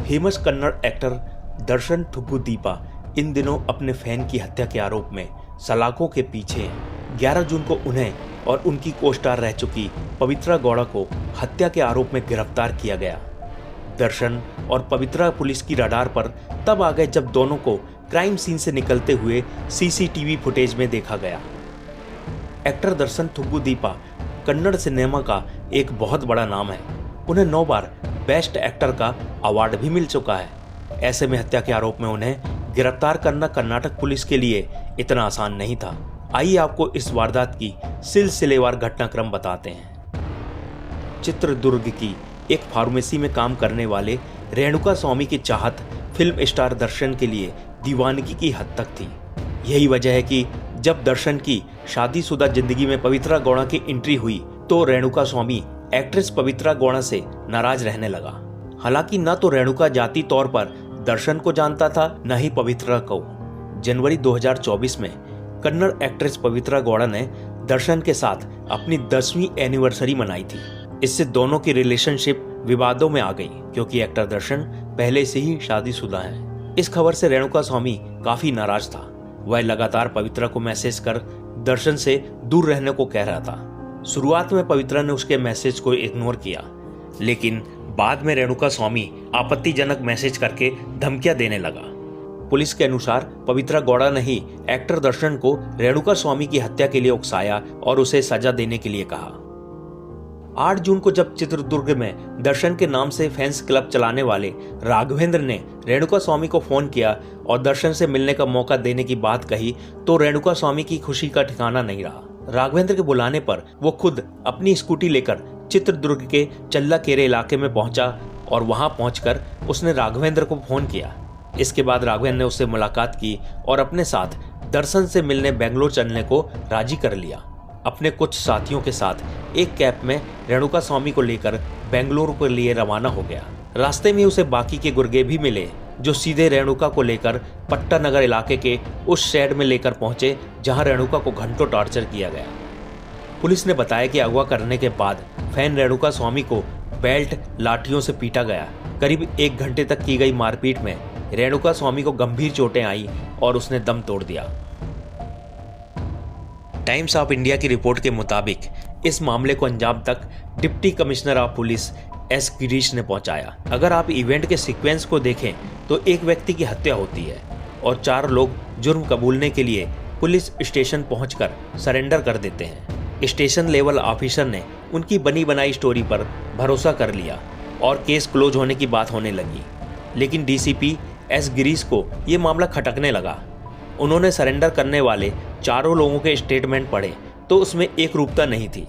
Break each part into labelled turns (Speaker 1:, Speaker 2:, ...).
Speaker 1: Famous Kannada actor दर्शन थुगुदीपा इन दिनों अपने fan की हत्या के आरोप में सलाखों के पीछे हैं। 11 जून को उन्हें और उनकी को स्टार रह चुकी पवित्रा गौड़ा को हत्या के आरोप में गिरफ्तार किया गया। दर्शन और पवित्रा पुलिस की रडार पर तब आ गए जब दोनों को क्राइम सीन से निकलते हुए सीसीटीवी फुटेज में देखा गया। एक्टर दर्शन थुगुदीपा कन्नड़ सिनेमा का एक बहुत बड़ा नाम है। उन्हें 9 बार बेस्ट एक्टर का अवार्ड भी मिल चुका है। ऐसे में हत्या के आरोप में उन्हें गिरफ्तार करना कर्नाटक पुलिस के लिए इतना आसान नहीं था। आइए आपको इस वारदात की सिलसिलेवार घटनाक्रम बताते हैं। चित्रदुर्ग की एक फार्मेसी में काम करने वाले रेणुका स्वामी की चाहत फिल्म स्टार दर्शन के लिए दीवानगी की हद तक थी। यही वजह है कि जब दर्शन की शादीशुदा जिंदगी में पवित्रा गौड़ा की एंट्री हुई तो रेणुका स्वामी एक्ट्रेस पवित्रा गौड़ा से नाराज रहने लगा। हालांकि न तो रेणुका जाति तौर पर दर्शन को जानता था, न ही पवित्रा को। जनवरी 2024 में कन्नड़ एक्ट्रेस पवित्रा गौड़ा ने दर्शन के साथ अपनी 10वीं एनिवर्सरी मनाई थी। इससे दोनों की रिलेशनशिप विवादों में आ गई क्योंकि एक्टर दर्शन पहले से ही शादीशुदा है। इस खबर से रेणुका स्वामी काफी नाराज था। वह लगातार पवित्रा को मैसेज कर दर्शन से दूर रहने को कह रहा था। शुरुआत में पवित्रा ने उसके मैसेज को इग्नोर किया, लेकिन बाद में रेणुका स्वामी आपत्तिजनक मैसेज करके धमकियां देने लगा। पुलिस के अनुसार पवित्रा गौड़ा ने ही एक्टर दर्शन को रेणुका स्वामी की हत्या के लिए उकसाया और उसे सजा देने के लिए कहा। 8 जून को जब चित्रदुर्ग में दर्शन के नाम से फैंस क्लब चलाने वाले राघवेंद्र ने रेणुका स्वामी को फोन किया और दर्शन से मिलने का मौका देने की बात कही तो रेणुका स्वामी की खुशी का ठिकाना नहीं रहा। राघवेंद्र के बुलाने पर वो खुद अपनी स्कूटी लेकर चित्रदुर्ग के चल्लाकेरे इलाके में पहुंचा और वहां पहुंचकर उसने राघवेंद्र को फोन किया। इसके बाद राघवेंद्र ने उससे मुलाकात की और अपने साथ दर्शन से मिलने बेंगलोर चलने को राजी कर लिया। अपने कुछ साथियों के साथ एक कैब में रेणुका स्वामी को लेकर बेंगलुरु के लिए रवाना हो गया। रास्ते में उसे बाकी के गुर्गे भी मिले जो सीधे रेणुका को लेकर पट्टानगर इलाके के उस शेड में लेकर पहुंचे जहां रेणुका को घंटों टॉर्चर किया गया। पुलिस ने बताया कि अगवा करने के बाद फैन रेणुका स्वामी को बेल्ट लाठियों से पीटा गया। करीब 1 घंटे तक की गई मारपीट में रेणुका स्वामी को गंभीर चोटें आई और उसने दम तोड़ दिया। टाइम्स ऑफ इंडिया की रिपोर्ट के मुताबिक इस मामले को अंजाम तक deputy commissioner of police S Girish ने पहुंचाया। अगर आप इवेंट के सीक्वेंस को देखें तो एक व्यक्ति की हत्या होती है और 4 लोग जुर्म कबूलने के लिए पुलिस स्टेशन पहुंचकर सरेंडर कर देते हैं। स्टेशन लेवल ऑफिसर ने उनकी बनी बनाई स्टोरी पर भरोसा कर लिया और केस क्लोज होने की बात होने लगी। लेकिन डीसीपी एस गिरीश को ये मामला खटकने लगा। उन्होंने सरेंडर करने वाले 4 लोगों के स्टेटमेंट पढ़े तो उसमें एक रूपता नहीं थी।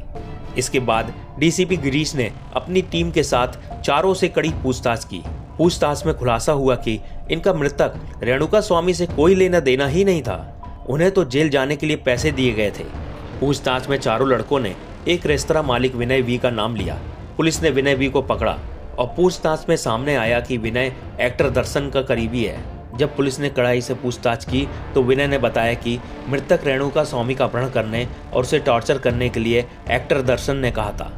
Speaker 1: इसके बाद डीसीपी गिरीश ने अपनी टीम के साथ 4 से कड़ी पूछताछ की। पूछताछ में खुलासा हुआ कि इनका मृतक रेणुका स्वामी से कोई लेना देना ही नहीं था। उन्हें तो जेल जाने के लिए पैसे दिए गए थे। पूछताछ में 4 लड़कों ने एक रेस्तरां मालिक विनय वी का नाम लिया। पुलिस ने विनय वी को पकड़ा और पूछताछ में सामने आया कि विनय एक्टर दर्शन का करीबी है। जब पुलिस ने कड़ाई से पूछताछ की तो विनय ने बताया कि मृतक रेणुका स्वामी का अपहरण करने और उसे टॉर्चर करने के लिए एक्टर दर्शन ने कहा था।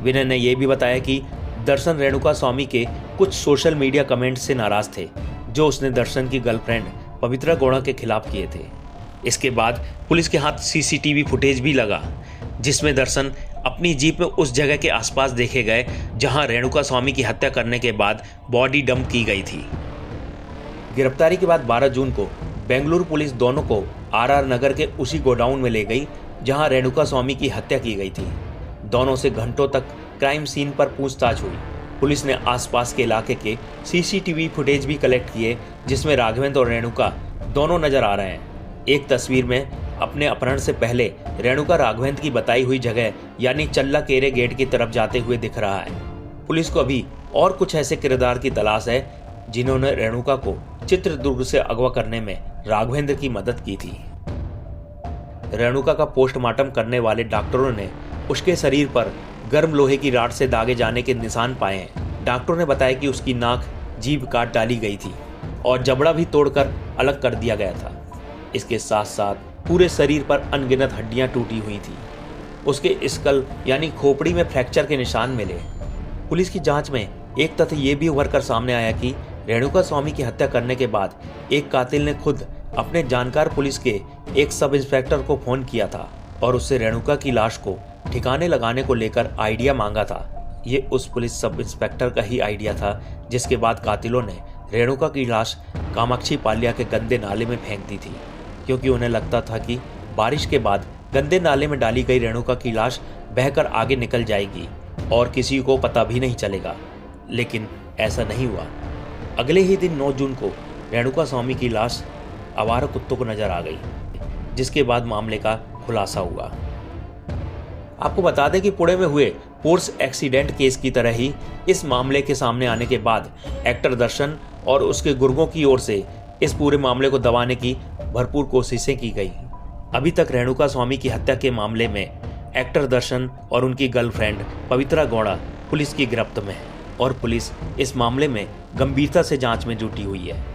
Speaker 1: विनय ने यह भी बताया कि दर्शन रेणुका स्वामी के कुछ सोशल मीडिया कमेंट्स से नाराज थे जो उसने दर्शन की गर्लफ्रेंड पवित्रा गौड़ा के खिलाफ किए थे। इसके बाद पुलिस के हाथ सीसीटीवी फुटेज भी लगा जिसमें दर्शन अपनी जीप में उस जगह के आसपास देखे गए जहां रेणुका स्वामी की हत्या करने के बाद बॉडी डंप की गई थी। गिरफ्तारी के बाद 12 जून को बेंगलुरु पुलिस दोनों को आरआर नगर के उसी गोडाउन में ले गई जहां रेणुका स्वामी की हत्या की गई थी। दोनों से घंटों तक क्राइम सीन पर पूछताछ हुई। पुलिस ने आसपास के इलाके के सीसीटीवी फुटेज भी कलेक्ट किए जिसमें राघवेंद्र और रेणुका दोनों नजर आ रहे हैं। एक तस्वीर में अपने अपहरण से पहले रेणुका राघवेंद्र की बताई हुई जगह यानी चल्लाकेरे गेट की तरफ जाते हुए दिख रहा है। पुलिस को अभी और कुछ ऐसे किरदार की तलाश है जिन्होंने रेणुका को चित्रदुर्ग से अगवा करने में राघवेंद्र की मदद की थी। रेणुका का पोस्टमार्टम करने वाले डॉक्टरों ने उसके शरीर पर गर्म लोहे की राड से दागे जाने के निशान पाए हैं। डॉक्टरों ने बताया कि उसकी नाक जीभ काट डाली गई थी और जबड़ा भी तोड़कर अलग कर दिया गया था। इसके साथ साथ पूरे शरीर पर अनगिनत हड्डियां टूटी हुई थी। उसके स्कल यानी खोपड़ी में फ्रैक्चर के निशान मिले। पुलिस की जांच में एक तथ्य ये भी उभर कर सामने आया कि रेणुका स्वामी की हत्या करने के बाद एक कातिल ने खुद अपने जानकार पुलिस के एक सब इंस्पेक्टर को फोन किया था और उससे रेणुका की लाश को ठिकाने लगाने को लेकर आइडिया मांगा था। ये उस पुलिस सब इंस्पेक्टर का ही आइडिया था, जिसके बाद कातिलों ने रेणुका की लाश कामाक्षी पाल्या के गंदे नाले में फेंक दी थी, क्योंकि उन्हें लगता था कि बारिश के बाद गंदे नाले में डाली गई रेणुका की लाश बहकर आगे निकल जाएगी और किसी को पता भी नहीं चलेगा। लेकिन ऐसा नहीं हुआ। अगले ही दिन 9 जून को रेणुका स्वामी की लाश आवारा कुत्तों को नजर आ गई, जिसके बाद मामले का खुलासा हुआ। आपको बता दें कि पुणे में हुए पोर्स एक्सीडेंट केस की तरह ही इस मामले के सामने आने के बाद एक्टर दर्शन और उसके गुर्गों की ओर से इस पूरे मामले को दबाने की भरपूर कोशिशें की गई। अभी तक रेणुका स्वामी की हत्या के मामले में एक्टर दर्शन और उनकी गर्लफ्रेंड पवित्रा गौड़ा पुलिस की गिरफ्त में है और पुलिस इस मामले में गंभीरता से जांच में जुटी हुई है।